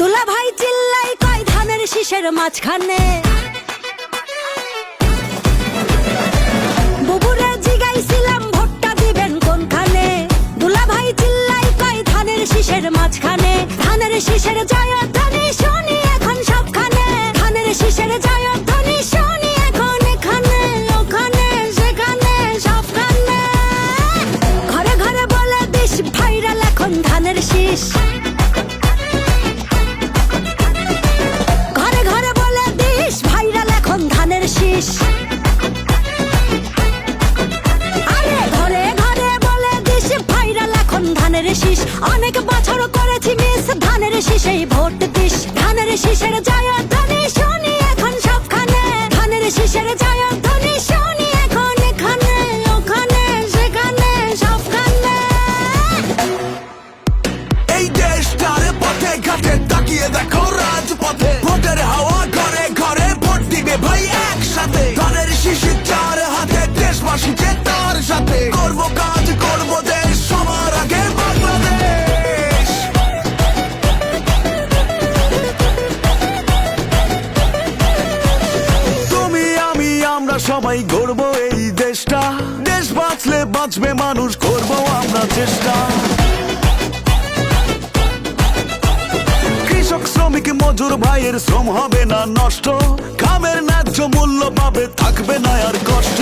দুলা ভাই চিল্লাই কয় ধানের শীষের মাঝখানে। বুবুরে জিগাইছিলাম ভোটটা দিবেন কোনখানে। দুলা ভাই চিল্লাই কয় ধানের শীষের মাঝখানে। ধানের শীষের জয়ধ্বনি শুনি এখন সবখানে। ধানের শীষের জয়ধ্বনি শুনি এখন এখানে ওখানে সেখানে সবখানে। ঘরে ঘরে বলে দিস ভাইরাল এখন ধানের শীষ। ঘরে ঘরে বলে দিস ভাইরাল এখন ধানের শীষ। আরে ঘরে ঘরে বলে দিস ভাইরাল এখন ধানের শীষ। অনেক বছর করেছি মিস ধানের শীষেই ভোট দিস। ধানের শীষের জয়ধ্বনি শুনি এখন সবখানে। ধানের শীষের জয়ধ্বনি শুনি এখন এখানে ওখানে সেখানে সবখানে। এই দেশটার পথে ঘাটে তাকিয়ে দেখো রাজপথে। ভোটের হাওয়া ঘরে ঘরে ভোট দিবে ভাই একসাথে। ধানের শীষের চার হাতে দেশবাসী যে তার সাথে। করবো কাজ করবো দেশ সবার আগে বাংলাদেশ। তুমি আমি আমরা সবাই গড়বো এই দেশটা। দেশ বাঁচলে বাঁচবে মানুষ, করবো আমরা চেষ্টা। কৃষক শ্রমিক মজুর ভাইয়ের শ্রম হবে না নষ্ট। কামের ন্যায্য মূল্য পাবে, থাকবে না আর কষ্ট।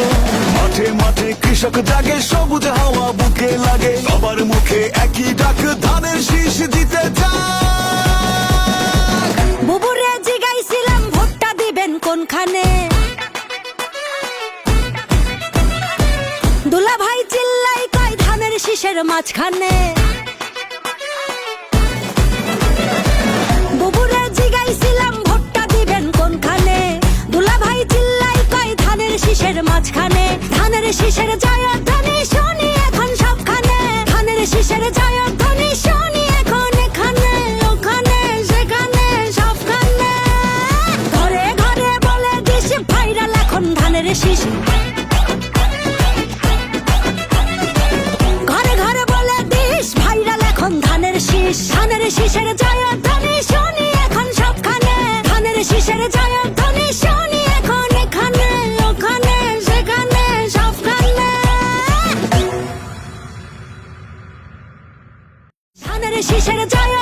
মাঠে মাঠে কৃষক জাগে, সবুজ হাওয়া বুকে লাগে। সবার মুখে একই ডাক, ধানের শীষ জিতে যাক। বুবুরে জিগাইছিলাম ভোটটা দিবেন কোনখানে। দুলা ভাই চিল্লাই কয় ধানের শীষের মাঝখানে। বুবুরে জিগাইছিলাম ভোটটা দিবেন কোনখানে। দুলা ভাই চিল্লাই কয় ধানের শীষের মাঝখানে। ধানের শীষের জয়ধ্বনি শুনি এখন সবখানে। ধানের শীষের জয়ধ্বনি শুনি এখন এখানে ওখানে সেখানে সবখানে। ঘরে ঘরে বলে দিস ভাইরাল এখন ধানের শীষ। ঘরে ঘরে বলে দিস ভাইরাল এখন ধানের শীষ। ধানের শীষের জয়ধ্বনি শুনি এখন সবখানে। ধানের শীষের জয়ধ্বনি শুনি এখন এখানে ওখানে সেখানে সবখানে। ধানের শীষের জয়